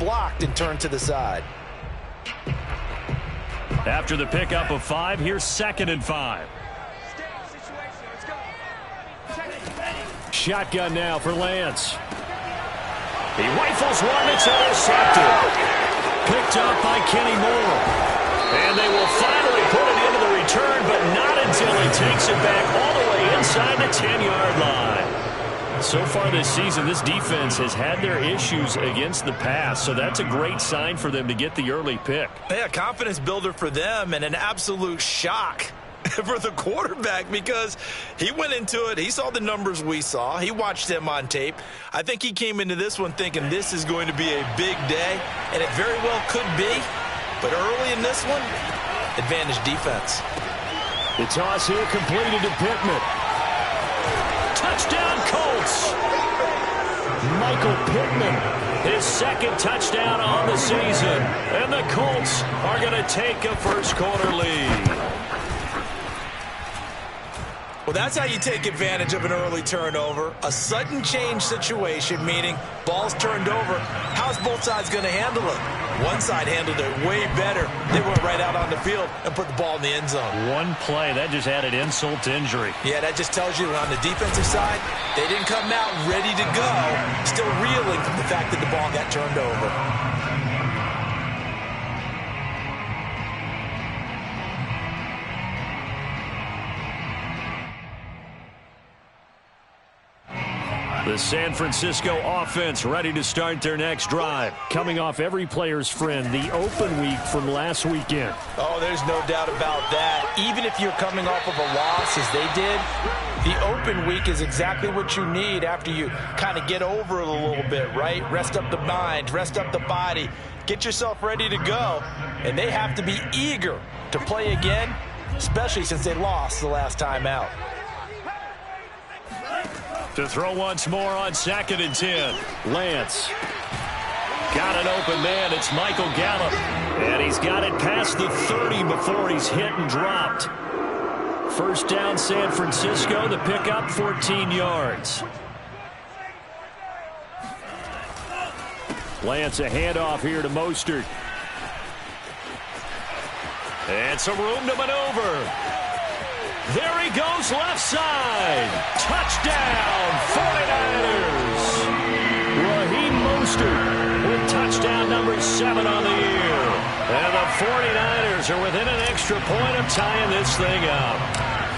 blocked and turned to the side. After the pickup of 5, here's 2nd and 5. Shotgun now for Lance. He rifles one. It's intercepted. Picked up by Kenny Moore. And they will finally put it into the return, but not until he takes it back all the way inside the 10-yard line. So far this season, this defense has had their issues against the pass, so that's a great sign for them to get the early pick. Yeah, confidence builder for them and an absolute shock for the quarterback because he went into it. He saw the numbers we saw. He watched them on tape. I think he came into this one thinking this is going to be a big day, and it very well could be. But early in this one, advantage defense. The toss here completed to Pittman. Touchdown, Colts. Michael Pittman, his 2nd touchdown on the season. And the Colts are going to take a first-quarter lead. Well, that's how you take advantage of an early turnover. A sudden change situation, meaning ball's turned over. How's both sides going to handle it? One side handled it way better. They went right out on the field and put the ball in the end zone. One play, that just added insult to injury. Yeah, that just tells you on the defensive side, they didn't come out ready to go, still reeling from the fact that the ball got turned over. The San Francisco offense ready to start their next drive. Coming off every player's friend, the open week from last weekend. Oh, there's no doubt about that. Even if you're coming off of a loss as they did, the open week is exactly what you need after you kind of get over it a little bit, right? Rest up the mind, rest up the body, get yourself ready to go. And they have to be eager to play again, especially since they lost the last time out. To throw once more on 2nd and 10. Lance. Got an open man. It's Michael Gallup. And he's got it past the 30 before he's hit and dropped. First down, San Francisco. The pickup, 14 yards. Lance, a handoff here to Mostert. And some room to maneuver. There he goes, left side. Touchdown, 49ers. Raheem Mostert with touchdown number 7 on the year. And the 49ers are within an extra point of tying this thing up.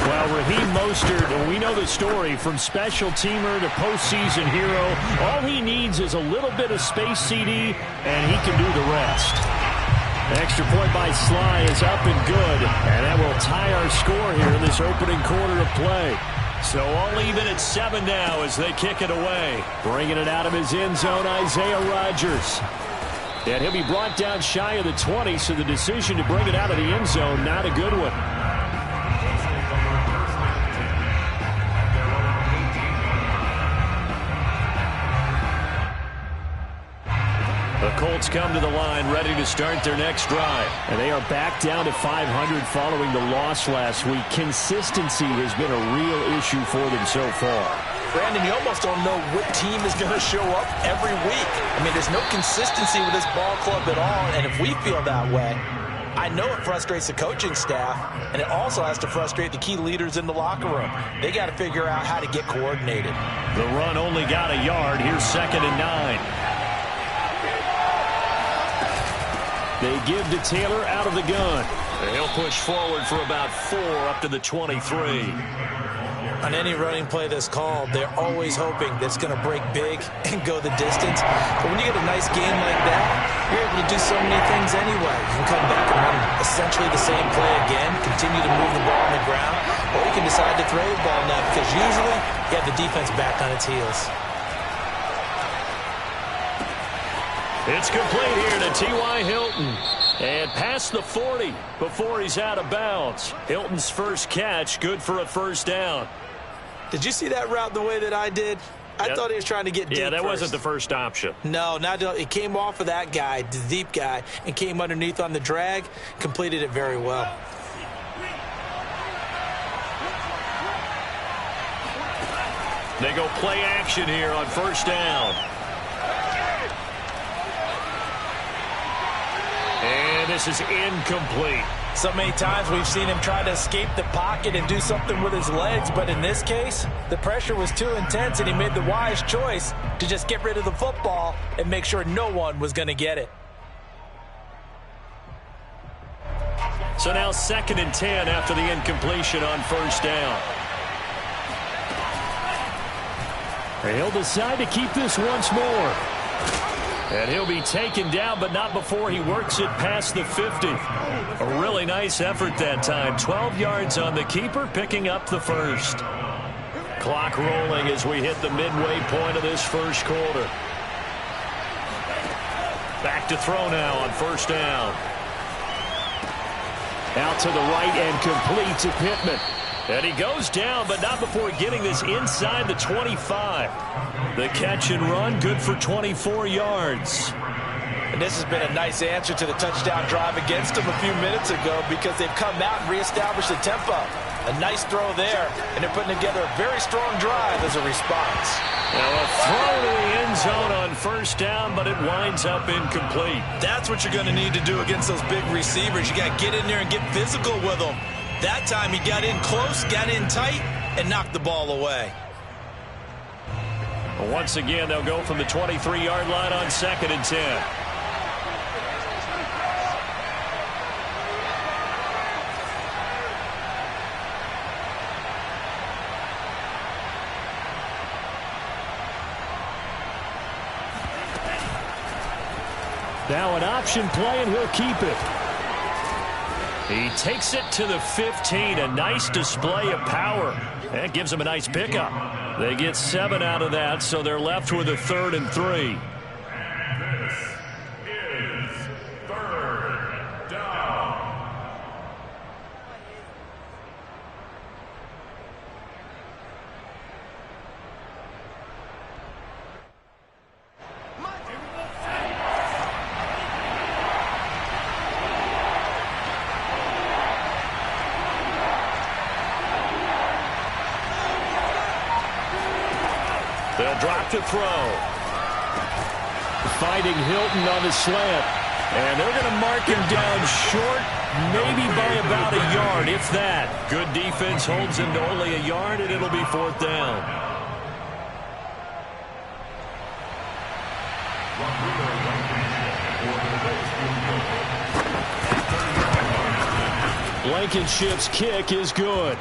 Well, Raheem Mostert, we know the story, from special teamer to postseason hero. All he needs is a little bit of space, CD, and he can do the rest. Extra point by Sly is up and good, and that will tie our score here in this opening quarter of play. So all even at 7 now as they kick it away. Bringing it out of his end zone, Isaiah Rodgers. And he'll be brought down shy of the 20, so the decision to bring it out of the end zone, not a good one. The Colts come to the line ready to start their next drive. And they are back down to 500 following the loss last week. Consistency has been a real issue for them so far. Brandon, you almost don't know what team is going to show up every week. I mean, there's no consistency with this ball club at all, and if we feel that way, I know it frustrates the coaching staff, and it also has to frustrate the key leaders in the locker room. They got to figure out how to get coordinated. The run only got a yard. Here's 2nd and 9. They give to Taylor out of the gun. And he'll push forward for about 4 up to the 23. On any running play that's called, they're always hoping that it's going to break big and go the distance. But when you get a nice game like that, you're able to do so many things anyway. You can come back and run essentially the same play again, continue to move the ball on the ground, or you can decide to throw the ball now because usually you have the defense back on its heels. It's complete here to T.Y. Hilton. And past the 40 before he's out of bounds. Hilton's first catch, good for a first down. Did you see that route the way that I did? I thought he was trying to get deep. Yeah, that first. wasn't the first option. No, it came off of that guy, the deep guy, and came underneath on the drag, completed it very well. They go play action here on first down. this is incomplete. So many times we've seen him try to escape the pocket and do something with his legs, but in this case, the pressure was too intense and he made the wise choice to just get rid of the football and make sure no one was going to get it. So now 2nd and 10 after the incompletion on 1st down. He'll decide to keep this once more. And he'll be taken down, but not before he works it past the 50. A really nice effort that time. 12 yards on the keeper, picking up the first. Clock rolling as we hit the midway point of this first quarter. Back to throw now on 1st down. Out to the right and complete to Pittman. And he goes down, but not before getting this inside the 25. The catch and run, good for 24 yards. And this has been a nice answer to the touchdown drive against them a few minutes ago because they've come out and reestablished the tempo. A nice throw there, and they're putting together a very strong drive as a response. Now a throw to the end zone on 1st down, but it winds up incomplete. That's what you're going to need to do against those big receivers. You got to get in there and get physical with them. That time he got in close, got in tight, and knocked the ball away. Once again, they'll go from the 23-yard line on 2nd and 10. Now an option play, and he'll keep it. He takes it to the 15. A nice display of power. That gives him a nice pickup. They get 7 out of that, so they're left with a 3rd and 3. This is 3rd down. They'll drop to throw. Fighting Hilton on the slant. And they're going to mark him down short, maybe by about a yard, if that. Good defense holds him to only a yard, and it'll be 4th down. Blankenship's kick is good.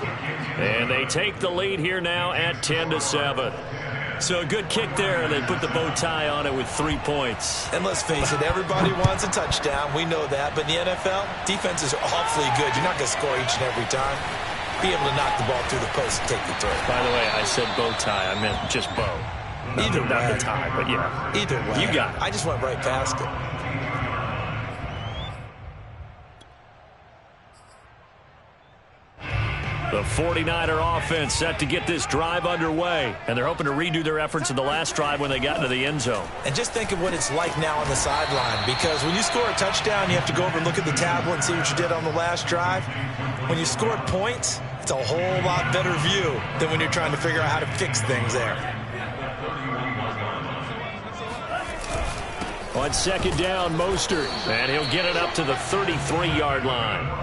And they take the lead here now at 10-7. So a good kick there, and they put the bow tie on it with 3 points. And let's face it, everybody wants a touchdown. We know that. But in the NFL, defenses are awfully good. You're not going to score each and every time. Be able to knock the ball through the post and take the throw. By the way, I said bow tie. I meant just bow. Not the tie, but yeah. Either way. You got it. I just went right past it. The 49er offense set to get this drive underway, and they're hoping to redo their efforts in the last drive when they got into the end zone. And just think of what it's like now on the sideline, because when you score a touchdown, you have to go over and look at the tablet and see what you did on the last drive. When you score points, it's a whole lot better view than when you're trying to figure out how to fix things there. On 2nd down, Mostert, and he'll get it up to the 33-yard line.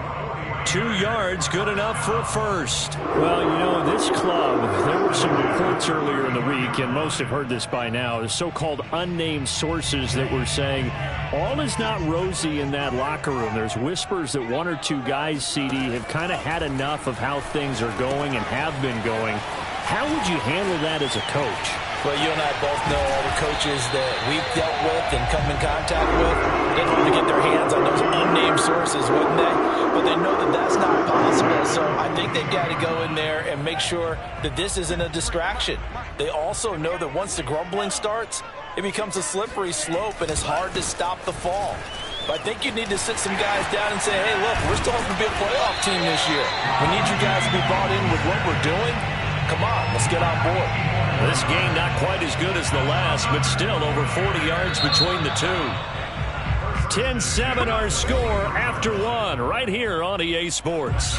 2 yards, good enough for a first. Well, you know, this club, there were some reports earlier in the week, and most have heard this by now, the so-called unnamed sources that were saying all is not rosy in that locker room. There's whispers that 1 or 2 guys, CD, have kind of had enough of how things are going and have been going. How would you handle that as a coach? Well, you and I both know all the coaches that we've dealt with and come in contact with. They'd want to get their hands on those unnamed sources, wouldn't they? But they know that that's not possible, so I think they've got to go in there and make sure that this isn't a distraction. They also know that once the grumbling starts, it becomes a slippery slope, and it's hard to stop the fall. But I think you need to sit some guys down and say, hey, look, we're still hoping to be a playoff team this year. We need you guys to be bought in with what we're doing. Come on, let's get on board. This game not quite as good as the last, but still over 40 yards between the two. 10-7 our score after 1 right here on EA Sports.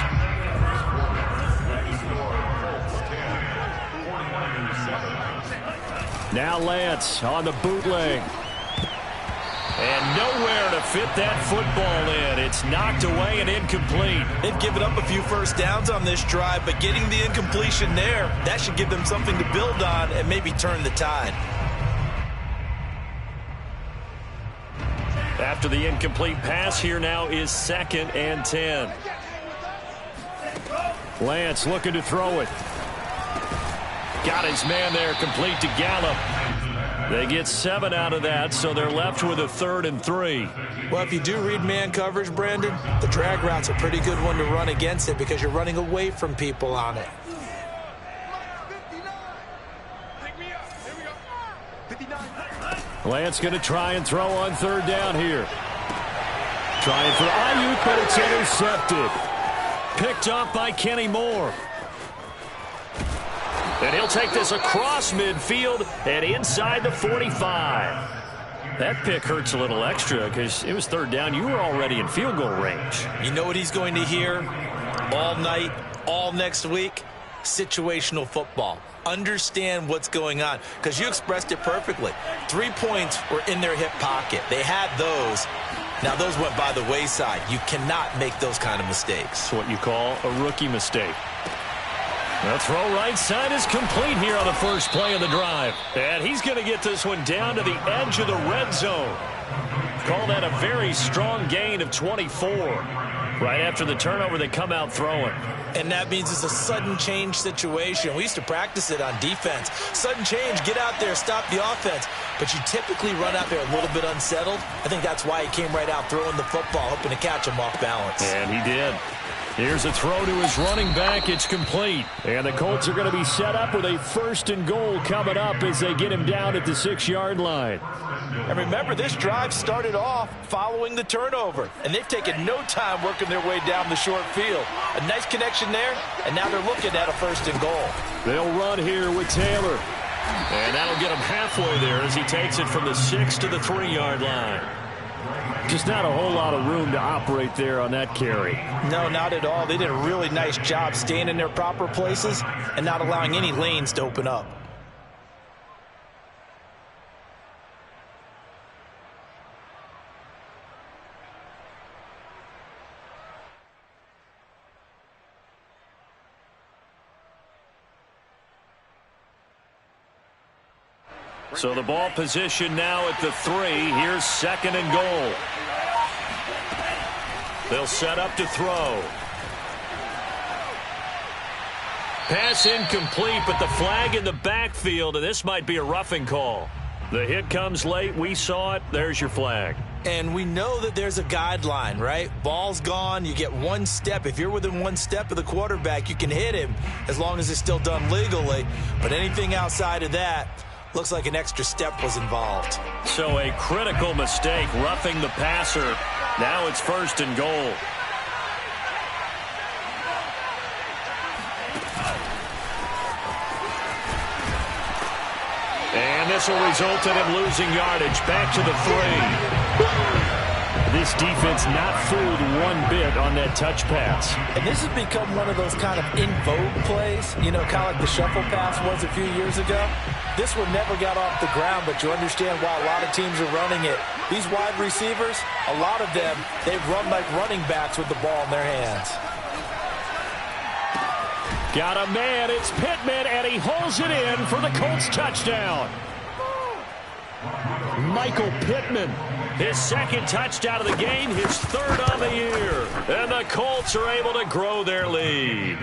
Now Lance on the bootleg. And nowhere to fit that football in. It's knocked away and incomplete. They've given up a few first downs on this drive, but getting the incompletion there, that should give them something to build on and maybe turn the tide. After the incomplete pass, here now is 2nd and 10. Lance looking to throw it. Got his man there, complete to Gallup. They get 7 out of that, so they're left with a 3rd and 3. Well, if you do read man coverage, Brandon, the drag route's a pretty good one to run against it because you're running away from people on it. Lance going to try and throw on 3rd down here. Trying for Ayuk, but it's intercepted. Picked off by Kenny Moore. And he'll take this across midfield and inside the 45. That pick hurts a little extra because it was 3rd down. You were already in field goal range. You know what he's going to hear all night, all next week? Situational football. Understand what's going on because you expressed it perfectly. 3 points were in their hip pocket. They had those. Now, those went by the wayside. You cannot make those kind of mistakes. It's what you call a rookie mistake. The throw right side is complete here on the first play of the drive. And he's going to get this one down to the edge of the red zone. Call that a very strong gain of 24. Right after the turnover, they come out throwing. And that means it's a sudden change situation. We used to practice it on defense. Sudden change, get out there, stop the offense. But you typically run out there a little bit unsettled. I think that's why he came right out throwing the football, hoping to catch him off balance. And he did. Here's a throw to his running back. It's complete. And the Colts are going to be set up with a 1st and goal coming up as they get him down at the 6-yard line. And remember, this drive started off following the turnover. And they've taken no time working their way down the short field. A nice connection there, and now they're looking at a 1st and goal. They'll run here with Taylor. And that'll get him halfway there as he takes it from the 6 to the 3-yard line. Just not a whole lot of room to operate there on that carry. No, not at all. They did a really nice job staying in their proper places and not allowing any lanes to open up. So the ball position now at the 3. Here's 2nd and goal. They'll set up to throw. Pass incomplete, but the flag in the backfield, and this might be a roughing call. The hit comes late. We saw it. There's your flag. And we know that there's a guideline, right? Ball's gone. You get 1 step. If you're within 1 step of the quarterback, you can hit him as long as it's still done legally. But anything outside of that, looks like an extra step was involved. So a critical mistake, roughing the passer. Now it's 1st and goal. And this will result in him losing yardage. Back to the 3. This defense not fooled one bit on that touch pass. And this has become one of those kind of in vogue plays, you know, kind of like the shuffle pass was a few years ago. This one never got off the ground, but you understand why a lot of teams are running it. These wide receivers, a lot of them, they run like running backs with the ball in their hands. Got a man, it's Pittman, and he holds it in for the Colts touchdown. Michael Pittman, his 2nd touchdown of the game, his 3rd on the year. And the Colts are able to grow their lead.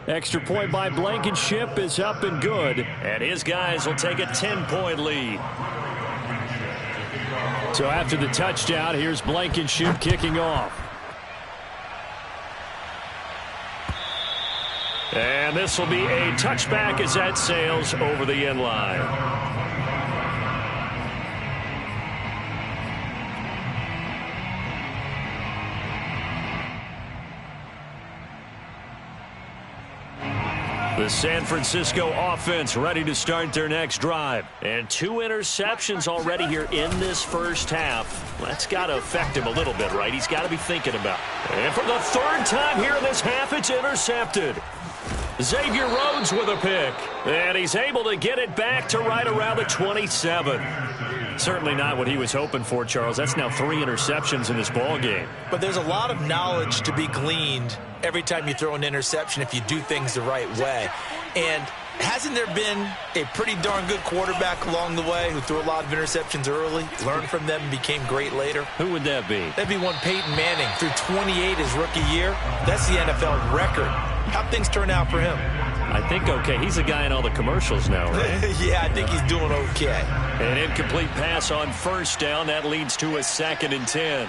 Extra point by Blankenship is up and good. And his guys will take a 10-point lead. So after the touchdown, here's Blankenship kicking off. And this will be a touchback as that sails over the end line. The San Francisco offense ready to start their next drive. And 2 interceptions already here in this first half. That's got to affect him a little bit, right? He's got to be thinking about it. And for the 3rd time here in this half, it's intercepted. Xavier Rhodes with a pick. And he's able to get it back to right around the 27. Certainly not what he was hoping for, Charles. That's now 3 interceptions in this ball game. But there's a lot of knowledge to be gleaned every time you throw an interception if you do things the right way. And hasn't there been a pretty darn good quarterback along the way who threw a lot of interceptions early, learned from them, and became great later? Who would that be? That'd be one Peyton Manning. Threw 28 his rookie year. That's the NFL record. How'd things turn out for him? I think okay. He's the guy in all the commercials now, right? Yeah, I think he's doing okay. An incomplete pass on first down. That leads to a 2nd and 10.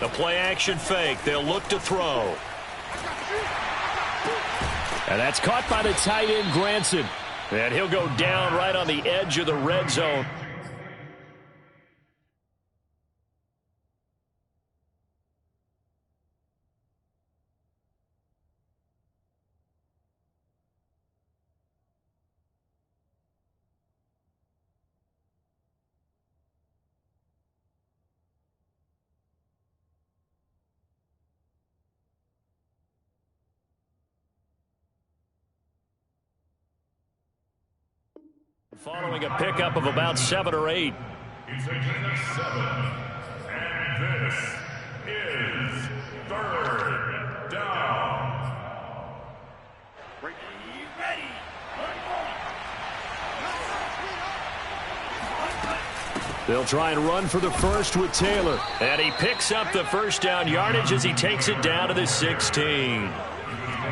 The play-action fake. They'll look to throw. And that's caught by the tight end, Granson. And he'll go down right on the edge of the red zone. Following a pickup of about 7 or 8. He's taking a 7. And this is 3rd down. Ready. They'll try and run for the first with Taylor. And he picks up the first down yardage as he takes it down to the 16.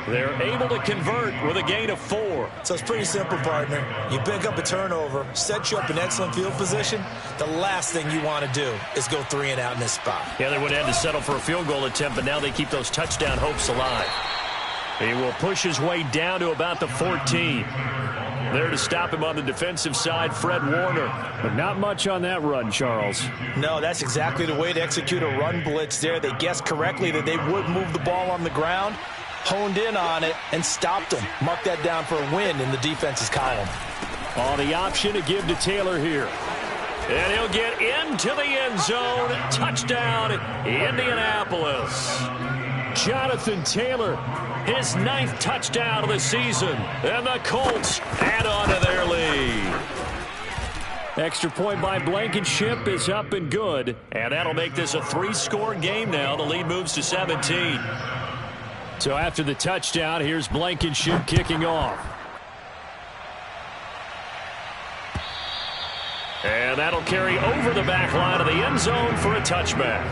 They're able to convert with a gain of 4. So it's pretty simple, partner. You pick up a turnover, set you up in excellent field position. The last thing you want to do is go 3 and out in this spot. Yeah, they would have had to settle for a field goal attempt, but now they keep those touchdown hopes alive. He will push his way down to about the 14. There to stop him on the defensive side, Fred Warner. But not much on that run, Charles. No, that's exactly the way to execute a run blitz there. They guessed correctly that they would move the ball on the ground, honed in on it, and stopped them. Mark that down for a win in the defense's column. Oh, the option to give to Taylor here. And he'll get into the end zone. Touchdown, Indianapolis. Jonathan Taylor. His 9th touchdown of the season. And the Colts add on to their lead. Extra point by Blankenship is up and good. And that'll make this a 3-score game now. The lead moves to 17. So after the touchdown, here's Blankenship kicking off. And that'll carry over the back line of the end zone for a touchback.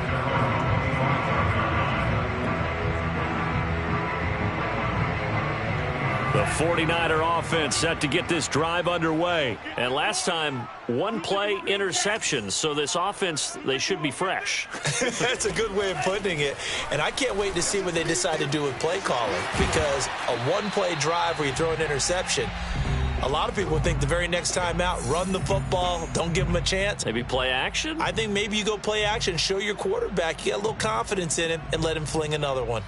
The 49er offense set to get this drive underway. And last time, 1 play interception. So this offense, they should be fresh. That's a good way of putting it. And I can't wait to see what they decide to do with play calling. Because a 1-play drive where you throw an interception, a lot of people think the very next time out, run the football, don't give them a chance. Maybe play action? I think maybe you go play action, show your quarterback, you get a little confidence in him, and let him fling another one.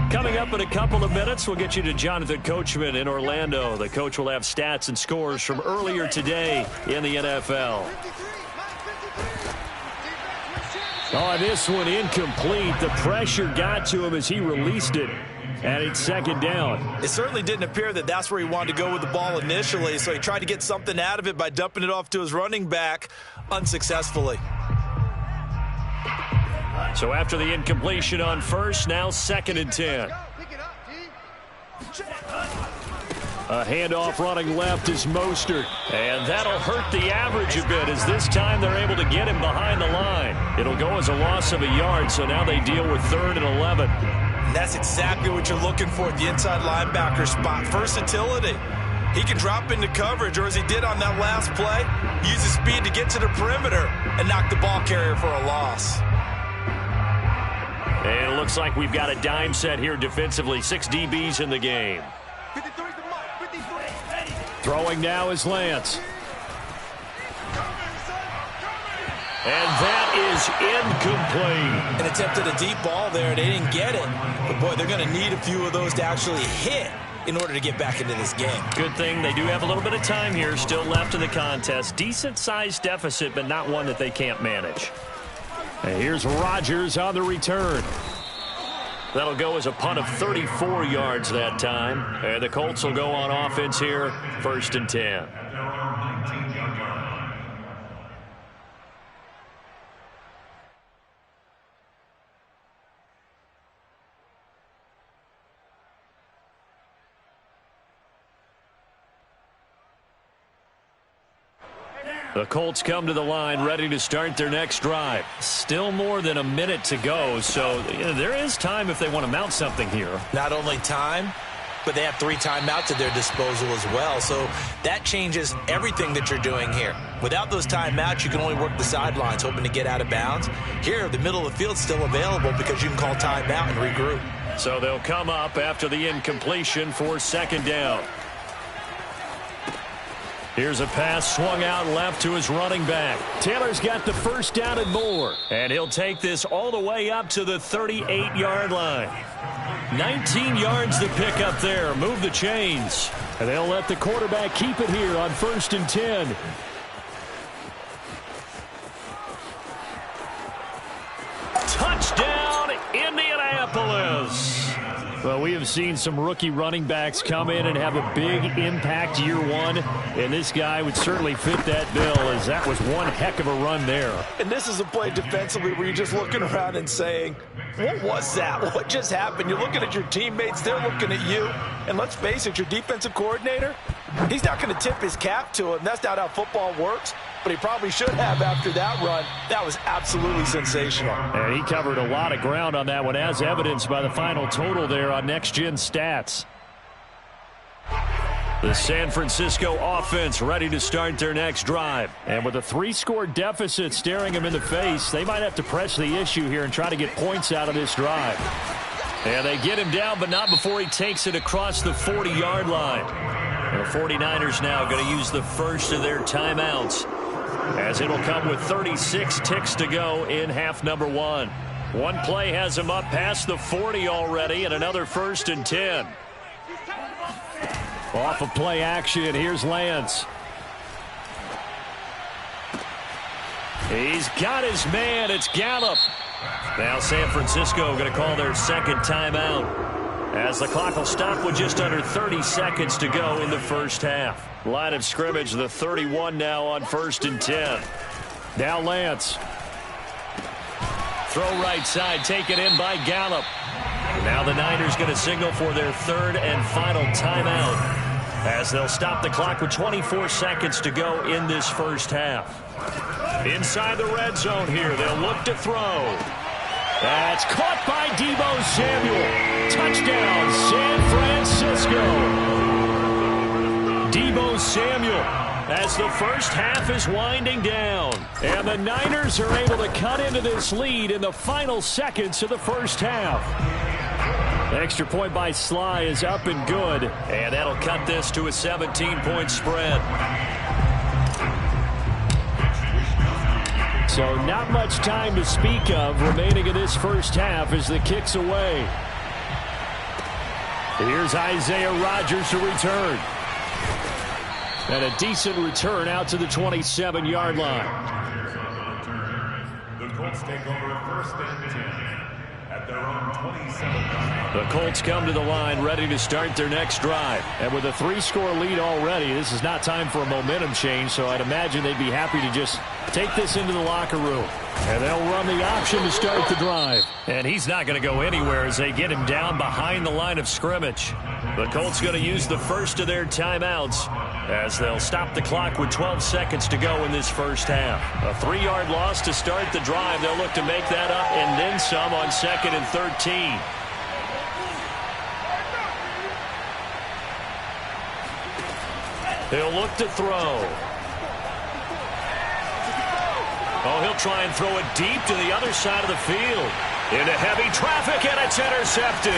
Coming up in a couple of minutes, we'll get you to Jonathan Coachman in Orlando. The coach will have stats and scores from earlier today in the NFL. Oh, this one incomplete. The pressure got to him as he released it. And it's 2nd down. It certainly didn't appear that that's where he wanted to go with the ball initially, so he tried to get something out of it by dumping it off to his running back unsuccessfully. So after the incompletion on first, now 2nd and 10. A handoff running left is Mostert. And that'll hurt the average a bit as this time they're able to get him behind the line. It'll go as a loss of a yard, so now they deal with 3rd and 11. And that's exactly what you're looking for at the inside linebacker spot. Versatility. He can drop into coverage, or as he did on that last play, use his speed to get to the perimeter and knock the ball carrier for a loss. And it looks like we've got a dime set here defensively. 6 DBs in the game. Throwing now is Lance. And that is incomplete. And attempted a deep ball there. They didn't get it. But, boy, they're going to need a few of those to actually hit in order to get back into this game. Good thing they do have a little bit of time here still left in the contest. Decent-sized deficit, but not one that they can't manage. And here's Rodgers on the return. That'll go as a punt of 34 yards that time. And the Colts will go on offense here, 1st and 10. The Colts come to the line ready to start their next drive. Still more than a minute to go, so there is time if they want to mount something here. Not only time, but they have 3 timeouts at their disposal as well. So that changes everything that you're doing here. Without those timeouts, you can only work the sidelines, hoping to get out of bounds. Here, the middle of the field's still available because you can call timeout and regroup. So they'll come up after the incompletion for 2nd down. Here's a pass swung out left to his running back. Taylor's got the 1st down and more. And he'll take this all the way up to the 38-yard line. 19 yards to pick up there. Move the chains. And they'll let the quarterback keep it here on 1st and 10. Touchdown, Indianapolis. Well, we have seen some rookie running backs come in and have a big impact year one, and this guy would certainly fit that bill, as that was one heck of a run there. And this is a play defensively where you're just looking around and saying, what was that? What just happened? You're looking at your teammates, they're looking at you, and let's face it, your defensive coordinator, he's not going to tip his cap to him. That's not how football works. But he probably should have after that run. That was absolutely sensational. And he covered a lot of ground on that one, as evidenced by the final total there on Next Gen Stats. The San Francisco offense ready to start their next drive. And with a 3-score deficit staring them in the face, they might have to press the issue here and try to get points out of this drive. And they get him down, but not before he takes it across the 40-yard line. And the 49ers now going to use the first of their timeouts, as it'll come with 36 ticks to go in half number 1. One play has him up past the 40 already, and another 1st and 10. Off of play action, here's Lance. He's got his man, it's Gallup. Now San Francisco going to call their 2nd timeout, as the clock will stop with just under 30 seconds to go in the first half. Line of scrimmage, the 31 now on 1st and 10. Now Lance. Throw right side, taken in by Gallup. Now the Niners going to signal for their 3rd and final timeout, as they'll stop the clock with 24 seconds to go in this first half. Inside the red zone here, they'll look to throw. That's caught by Deebo Samuel. Touchdown, San Francisco. Deebo Samuel, as the first half is winding down. And the Niners are able to cut into this lead in the final seconds of the first half. Extra point by Sly is up and good. And that'll cut this to a 17-point spread. So not much time to speak of remaining in this first half as the kick's away. Here's Isaiah Rodgers to return. And a decent return out to the 27-yard line. The Colts take over 1st and 10 at their own 27. The Colts come to the line ready to start their next drive. And with a 3-score lead already, this is not time for a momentum change, so I'd imagine they'd be happy to just take this into the locker room. And they'll run the option to start the drive. And he's not going to go anywhere as they get him down behind the line of scrimmage. The Colts going to use the first of their timeouts, as they'll stop the clock with 12 seconds to go in this first half. A 3-yard loss to start the drive. They'll look to make that up and then some on 2nd and 13. He'll look to throw. Oh, he'll try and throw it deep to the other side of the field. Into heavy traffic, and it's intercepted.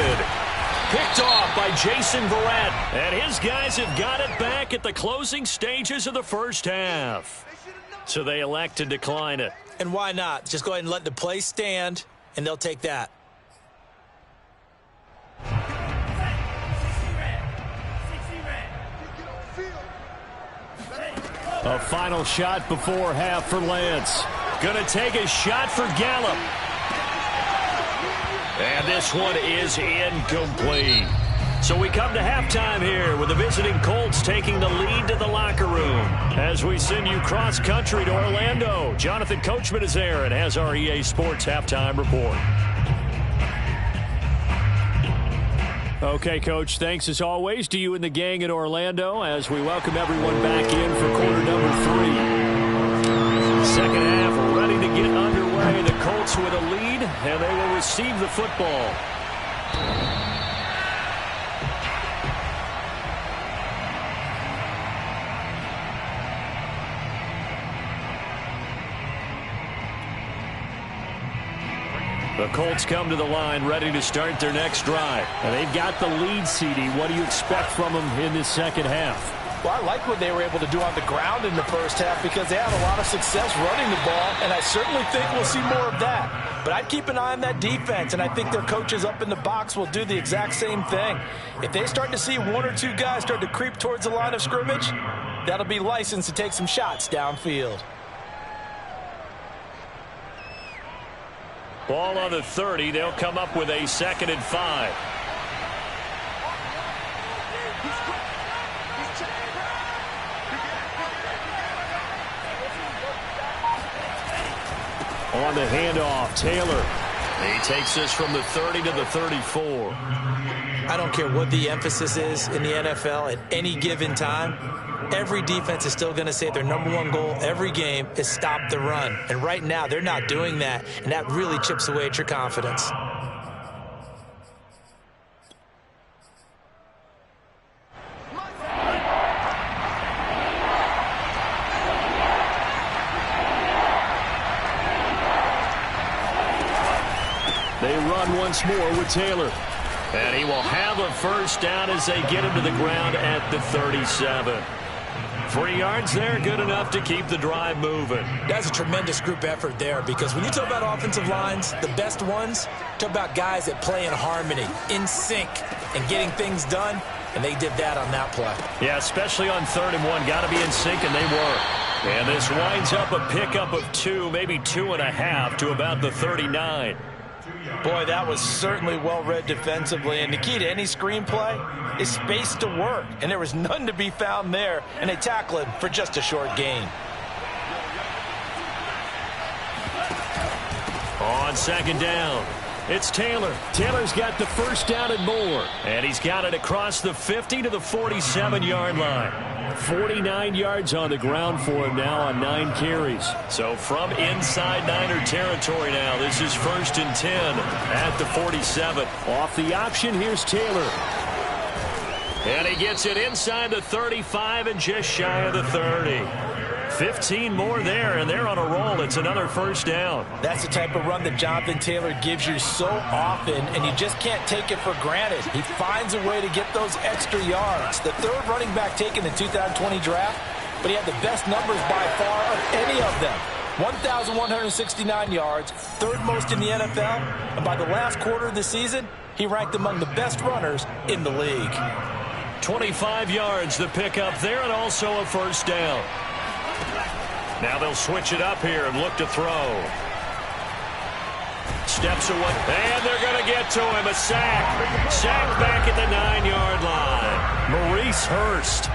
Picked off by Jason Verrett. And his guys have got it back at the closing stages of the first half. So they elect to decline it. And why not? Just go ahead and let the play stand, and they'll take that. A final shot before half for Lance. Going to take a shot for Gallup. And this one is incomplete. So we come to halftime here with the visiting Colts taking the lead to the locker room. As we send you cross-country to Orlando, Jonathan Coachman is there and has our EA Sports halftime report. Okay, Coach, thanks as always to you and the gang in Orlando as we welcome everyone back in for quarter number 3. Second half ready to get underway. The Colts with a lead, and they will receive the football. The Colts come to the line ready to start their next drive. And they've got the lead, CD. What do you expect from them in this second half? Well, I like what they were able to do on the ground in the first half because they had a lot of success running the ball, and I certainly think we'll see more of that. But I'd keep an eye on that defense, and I think their coaches up in the box will do the exact same thing. If they start to see one or two guys start to creep towards the line of scrimmage, that'll be licensed to take some shots downfield. Ball on the 30. They'll come up with a 2nd and 5. On the handoff, Taylor. He takes this from the 30 to the 34. I don't care what the emphasis is in the NFL at any given time. Every defense is still going to say their number one goal every game is stop the run. And right now, they're not doing that, and that really chips away at your confidence. They run once more with Taylor. And he will have a first down as they get him to the ground at the 37. 3 yards there, good enough to keep the drive moving. That's a tremendous group effort there because when you talk about offensive lines, the best ones, talk about guys that play in harmony, in sync, and getting things done, and they did that on that play. Yeah, especially on 3rd and 1. Got to be in sync, and they were. And this winds up a pickup of 2, maybe 2.5 to about the 39. Boy, that was certainly well-read defensively. And the key to any screenplay is space to work. And there was none to be found there. And they tackle him for just a short gain. On 2nd down, it's Taylor. Taylor's got the first down and more. And he's got it across the 50 to the 47-yard line. 49 yards on the ground for him now on 9 carries. So from inside Niner territory now, this is 1st and 10 at the 47. Off the option, here's Taylor. And he gets it inside the 35 and just shy of the 30. 15 more there, and they're on a roll. It's another first down. That's the type of run that Jonathan Taylor gives you so often, and you just can't take it for granted. He finds a way to get those extra yards. The 3rd running back taken in the 2020 draft, but he had the best numbers by far of any of them. 1,169 yards, 3rd most in the NFL, and by the last quarter of the season, he ranked among the best runners in the league. 25 yards the pickup there, and also a first down. Now they'll switch it up here and look to throw. Steps away, and they're going to get to him. A sack. Sack back at the 9-yard line. Maurice Hurst.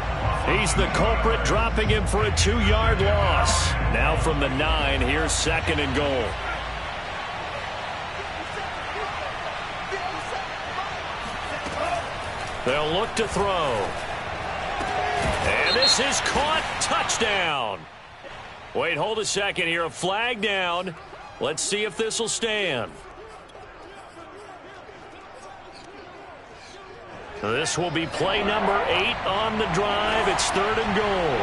He's the culprit, dropping him for a 2-yard loss. Now from the 9, here's 2nd and goal. They'll look to throw. And this is caught. Touchdown. Wait, hold a second here. A flag down. Let's see if this will stand. This will be play number 8 on the drive. It's 3rd and goal.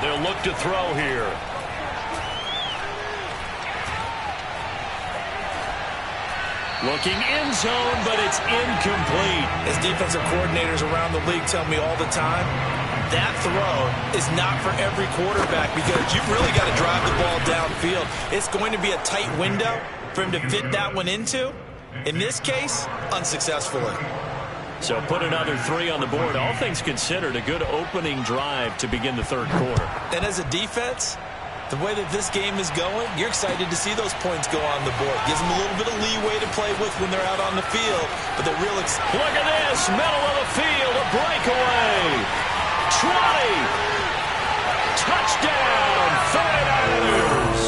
They'll look to throw here. Looking end zone, but it's incomplete. As defensive coordinators around the league tell me all the time, that throw is not for every quarterback because you've really got to drive the ball downfield. It's going to be a tight window for him to fit that one into. In this case, unsuccessfully. So put another 3 on the board. All things considered, a good opening drive to begin the third quarter. And as a defense, the way that this game is going, you're excited to see those points go on the board. Gives them a little bit of leeway to play with when they're out on the field. But they're real excited. Look at this. Middle of the field. A breakaway. 20. Touchdown. 49ers.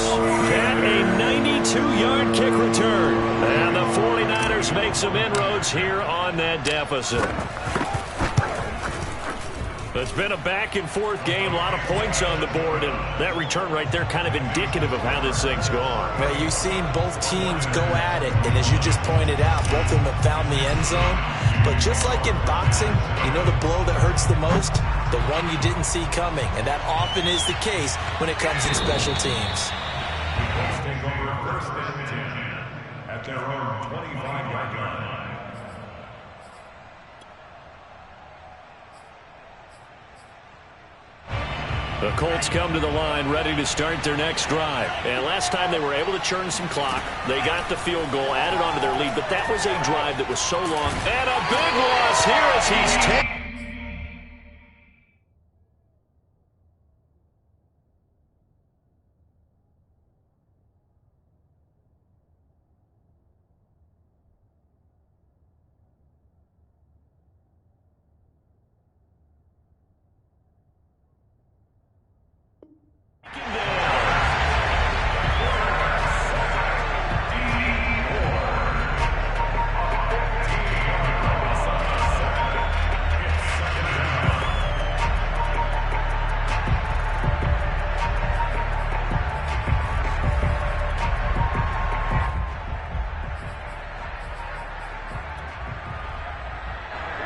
And a 92-yard kick return. And the 49ers make some inroads here on that deficit. It's been a back-and-forth game, a lot of points on the board, and that return right there kind of indicative of how this thing's gone. Well, you've seen both teams go at it, and as you just pointed out, both of them have found the end zone. But just like in boxing, you know the blow that hurts the most? The one you didn't see coming, and that often is the case when it comes in special teams. Let's take over first and 10 at their own 25-yard line. The Colts come to the line ready to start their next drive. And last time they were able to churn some clock. They got the field goal, added on to their lead. But that was a drive that was so long. And a big loss here as he's taken.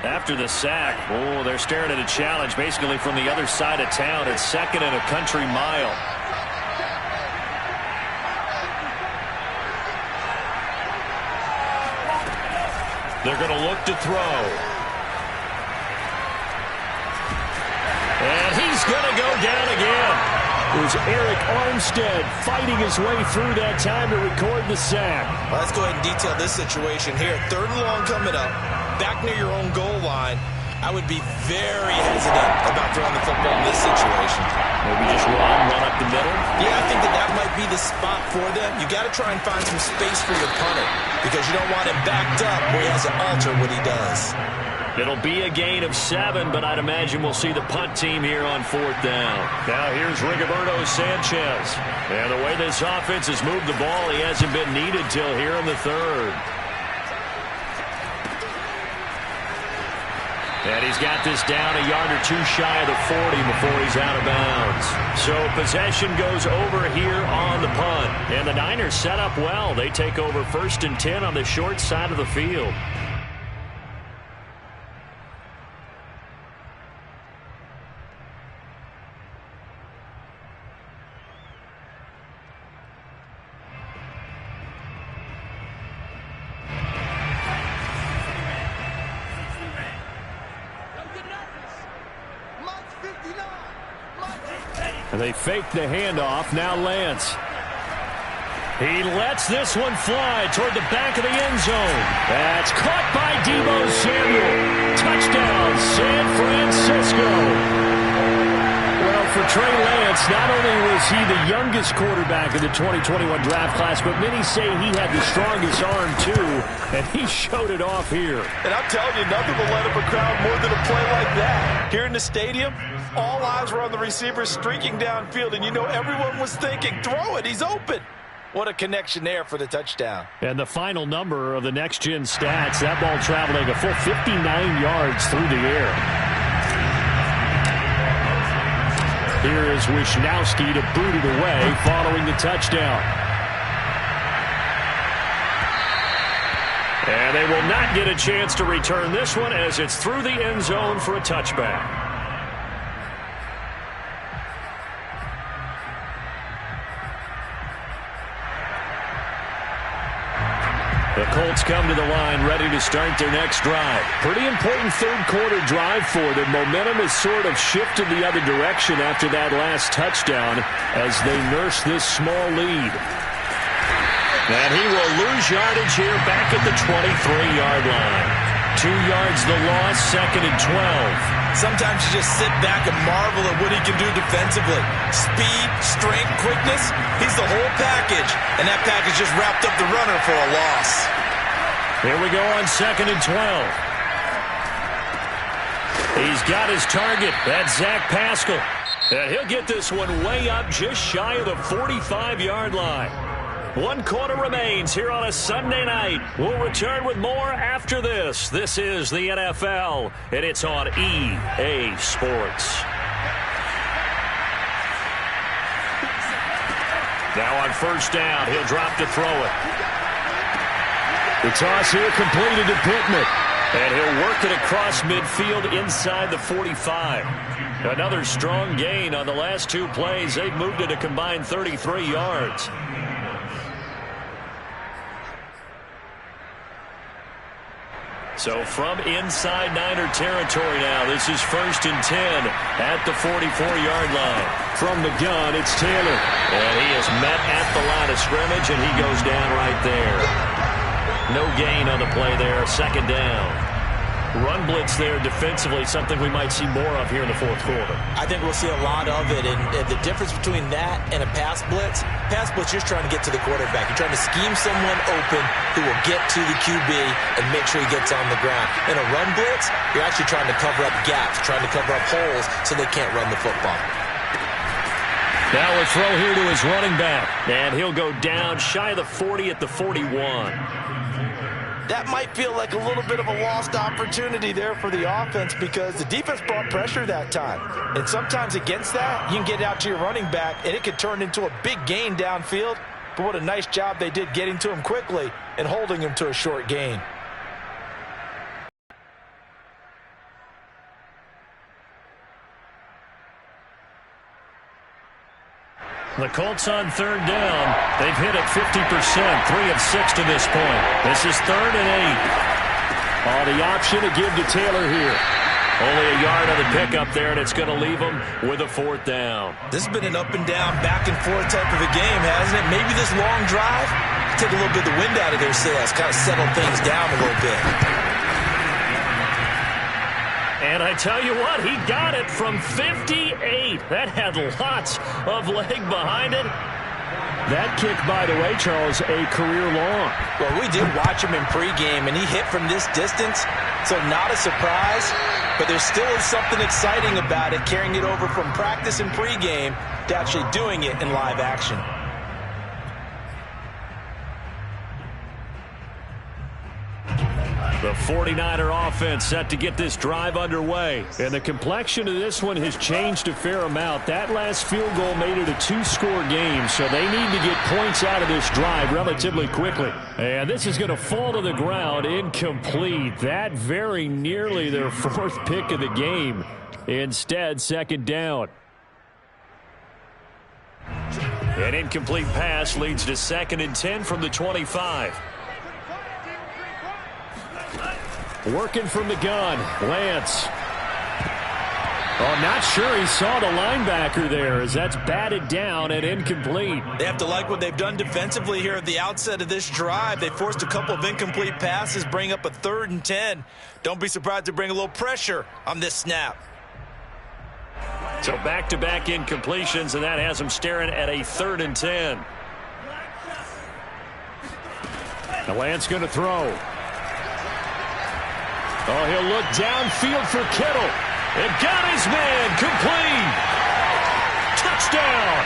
After the sack, oh, they're staring at a challenge basically from the other side of town. It's 2nd and a country mile. They're going to look to throw. And he's going to go down again. It was Eric Armstead fighting his way through that time to record the sack. Well, let's go ahead and detail this situation here. 3rd and long coming up. Back near your own goal line, I would be very hesitant about throwing the football in this situation. Maybe just run up the middle? Yeah, I think that might be the spot for them. You got to try and find some space for your punter because you don't want him backed up where he has to alter what he does. It'll be a gain of 7, but I'd imagine we'll see the punt team here on 4th down. Now here's Rigoberto Sanchez. And the way this offense has moved the ball, he hasn't been needed till here in the 3rd. And he's got this down a yard or 2 shy of the 40 before he's out of bounds. So possession goes over here on the punt. And the Niners set up well. They take over 1st and 10 on the short side of the field. They fake the handoff. Now Lance. He lets this one fly toward the back of the end zone. That's caught by Deebo Samuel. Touchdown, San Francisco. Well, for Trey Lance, not only was he the youngest quarterback in the 2021 draft class, but many say he had the strongest arm, too, and he showed it off here. And I'm telling you, nothing will let up a crowd more than a play like that. Here in the stadium, all eyes were on the receiver streaking downfield, and you know everyone was thinking, throw it, he's open. What a connection there for the touchdown. And the final number of the next-gen stats, that ball traveling a full 59 yards through the air. Here is Wishnowski to boot it away following the touchdown. And they will not get a chance to return this one as it's through the end zone for a touchback. The The Colts come to the line ready to start their next drive. Pretty important third quarter drive for them. Momentum has sort of shifted the other direction after that last touchdown as they nurse this small lead. And he will lose yardage here back at the 23-yard line. 2 yards the loss, 2nd and 12. Sometimes you just sit back and marvel at what he can do defensively. Speed, strength, quickness, he's the whole package. And that package just wrapped up the runner for a loss. Here we go on 2nd and 12. He's got his target. That's Zach Pascal. And he'll get this one way up just shy of the 45-yard line. 1 quarter remains here on a Sunday night. We'll return with more after this. This is the NFL, and it's on EA Sports. Now on first down, he'll drop to throw it. The toss here completed to Pittman. And he'll work it across midfield inside the 45. Another strong gain on the last 2 plays. They've moved it a combined 33 yards. So from inside Niner territory now, this is 1st and 10 at the 44-yard line. From the gun, it's Taylor. And he is met at the line of scrimmage, and he goes down right there. No gain on the play there, 2nd down. Run blitz there defensively, something we might see more of here in the 4th quarter. I think we'll see a lot of it, and the difference between that and a pass blitz, you're trying to get to the quarterback. You're trying to scheme someone open who will get to the QB and make sure he gets on the ground. In a run blitz, you're actually trying to cover up gaps, trying to cover up holes so they can't run the football. Now a throw here to his running back, and he'll go down shy of the 40 at the 41. That might feel like a little bit of a lost opportunity there for the offense because the defense brought pressure that time. And sometimes against that, you can get out to your running back, and it could turn into a big gain downfield. But what a nice job they did getting to him quickly and holding him to a short gain. The Colts on 3rd down. They've hit it 50%, 3 of 6 to this point. This is 3rd and 8. The option to give to Taylor here. Only a yard on the pickup there, and it's going to leave him with a 4th down. This has been an up and down, back and forth type of a game, hasn't it? Maybe this long drive, take a little bit of the wind out of their sails, kind of settle things down a little bit. And I tell you what, he got it from 58. That had lots of leg behind it. That kick, by the way, Charles, a career long. Well, we did watch him in pregame, and he hit from this distance, so not a surprise. But there still is something exciting about it, carrying it over from practice and pregame to actually doing it in live action. The 49er offense set to get this drive underway. And the complexion of this one has changed a fair amount. That last field goal made it a 2-score game, so they need to get points out of this drive relatively quickly. And this is going to fall to the ground incomplete. That very nearly their 4th pick of the game. Instead, 2nd down. An incomplete pass leads to 2nd and 10 from the 25. Working from the gun, Lance. Not sure he saw the linebacker there as that's batted down and incomplete. They have to like what they've done defensively here at the outset of this drive. They forced a couple of incomplete passes, bring up a 3rd and 10. Don't be surprised to bring a little pressure on this snap. So back-to-back incompletions, and that has them staring at a 3rd and 10. Now Lance going to throw. He'll look downfield for Kittle. And got his man complete. Touchdown.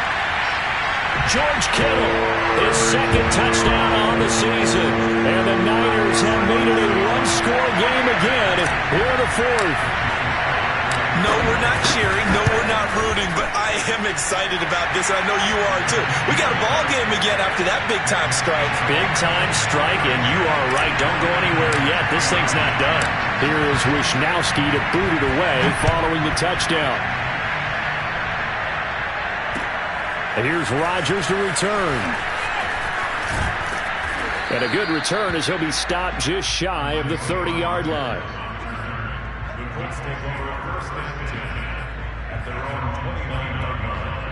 George Kittle, his 2nd touchdown on the season. And the Niners have made it a 1-score game again here in the 4th. No, we're not cheering. No, we're not rooting. But I am excited about this. I know you are, too. We got a ball game again after that big-time strike. Big-time strike, and you are right. Don't go anywhere yet. This thing's not done. Here is Wisnowski to boot it away following the touchdown. And here's Rodgers to return. And a good return as he'll be stopped just shy of the 30-yard line. The Colts take over first and 10 at their own 29-yard line.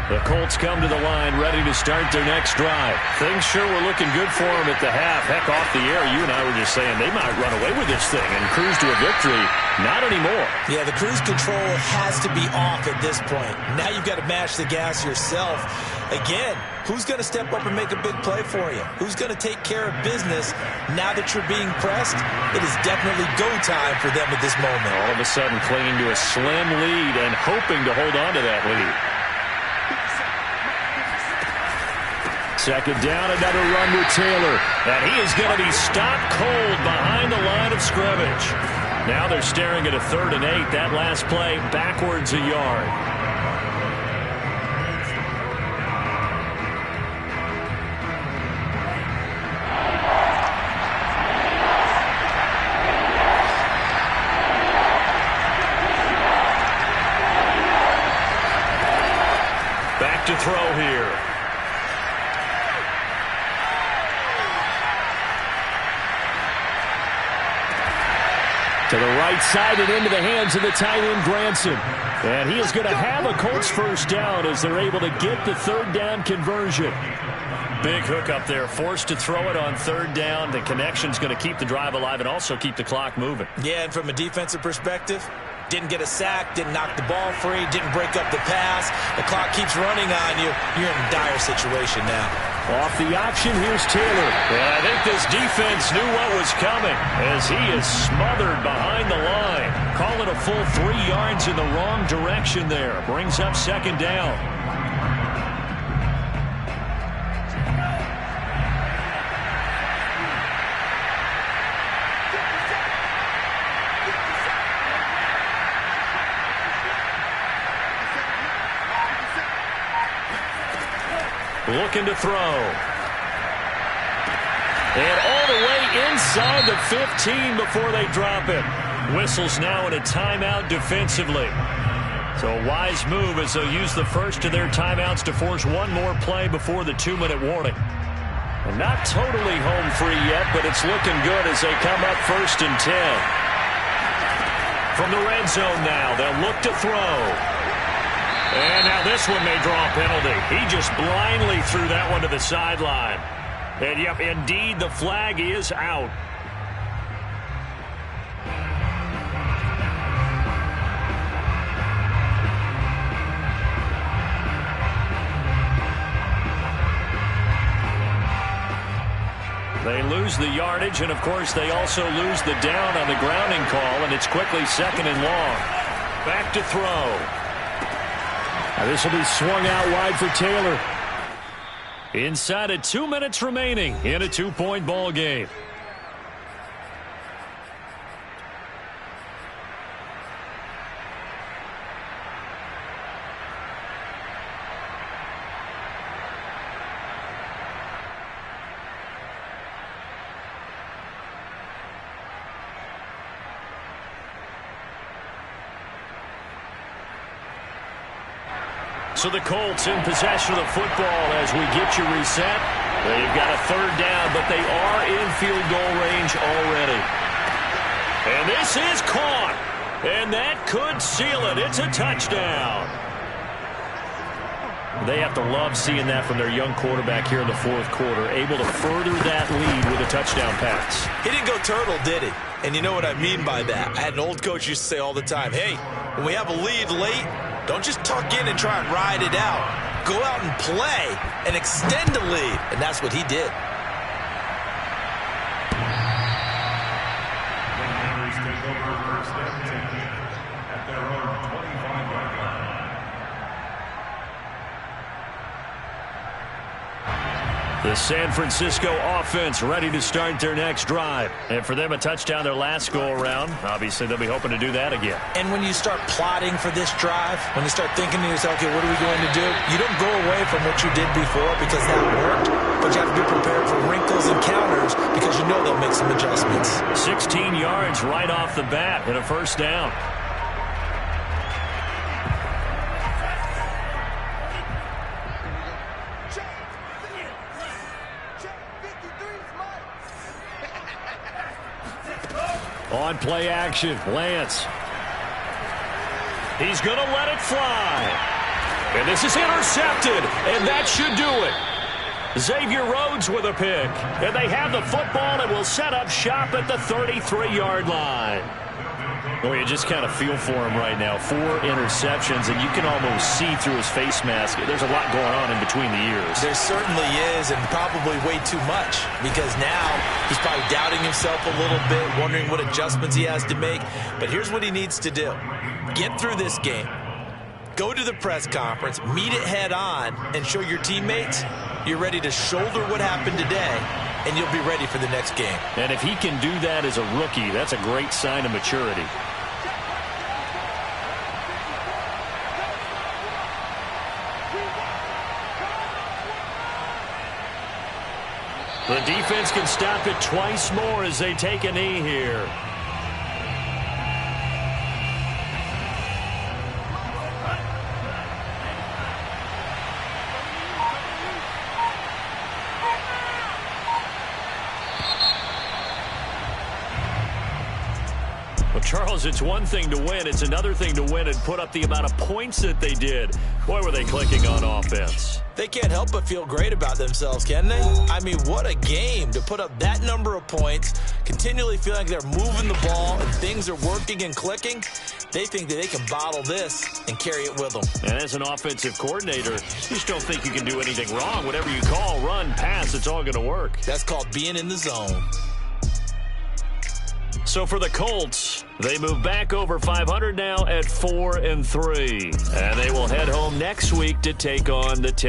The Colts come to the line ready to start their next drive. Things sure were looking good for them at the half. Heck, off the air, you and I were just saying they might run away with this thing and cruise to a victory. Not anymore. Yeah, the cruise control has to be off at this point. Now you've got to mash the gas yourself. Again, who's going to step up and make a big play for you? Who's going to take care of business now that you're being pressed? It is definitely go time for them at this moment. All of a sudden clinging to a slim lead and hoping to hold on to that lead. Second down, another run with Taylor. And he is going to be stopped cold behind the line of scrimmage. Now they're staring at a 3rd and 8. That last play backwards a yard. Back to throw here. To the right side and into the hands of the tight end, Granson. And he is going to have a Colts first down as they're able to get the 3rd down conversion. Big hook up there, forced to throw it on 3rd down. The connection's going to keep the drive alive and also keep the clock moving. Yeah, and from a defensive perspective, didn't get a sack, didn't knock the ball free, didn't break up the pass. The clock keeps running on you. You're in a dire situation now. Off the option, here's Taylor. And I think this defense knew what was coming as he is smothered behind the line. Call it a full 3 yards in the wrong direction there. Brings up 2nd down. Looking to throw. And all the way inside the 15 before they drop it. Whistles now in a timeout defensively. So a wise move as they'll use the first of their timeouts to force one more play before the 2-minute warning. And not totally home free yet, but it's looking good as they come up 1st and 10. From the red zone now, they'll look to throw. And now this one may draw a penalty. He just blindly threw that one to the sideline. And, yep, indeed, the flag is out. They lose the yardage, and, of course, they also lose the down on the grounding call, and it's quickly 2nd and long. Back to throw. Now this will be swung out wide for Taylor. Inside of 2 minutes remaining in a 2-point ball game. So the Colts in possession of the football as we get you reset. They've got a 3rd down, but they are in field goal range already. And this is caught. And that could seal it. It's a touchdown. They have to love seeing that from their young quarterback here in the 4th quarter, able to further that lead with a touchdown pass. He didn't go turtle, did he? And you know what I mean by that. I had an old coach used to say all the time, hey, when we have a lead late, don't just tuck in and try and ride it out. Go out and play and extend the lead. And that's what he did. Take over first and 10 at their own 25-yard line. The San Francisco offense ready to start their next drive. And for them, a touchdown their last go-around. Obviously, they'll be hoping to do that again. And when you start plotting for this drive, when you start thinking to yourself, okay, what are we going to do? You don't go away from what you did before because that worked. But you have to be prepared for wrinkles and counters because you know they'll make some adjustments. 16 yards right off the bat and a 1st down. on play action. Lance. He's going to let it fly. And this is intercepted, and that should do it. Xavier Rhodes with a pick. And they have the football and will set up shop at the 33-yard line. Well, you just kind of feel for him right now. 4 interceptions, and you can almost see through his face mask. There's a lot going on in between the ears. There certainly is, and probably way too much, because now he's probably doubting himself a little bit, wondering what adjustments he has to make. But here's what he needs to do. Get through this game. Go to the press conference, meet it head on, and show your teammates you're ready to shoulder what happened today, and you'll be ready for the next game. And if he can do that as a rookie, that's a great sign of maturity. The defense can stop it twice more as they take a knee here. Charles, it's one thing to win. It's another thing to win and put up the amount of points that they did. Boy, were they clicking on offense. They can't help but feel great about themselves, can they? I mean, what a game to put up that number of points, continually feeling like they're moving the ball and things are working and clicking. They think that they can bottle this and carry it with them. And as an offensive coordinator, you just don't think you can do anything wrong. Whatever you call, run, pass, it's all going to work. That's called being in the zone. So for the Colts, they move back over 500 now at 4-3. And they will head home next week to take on the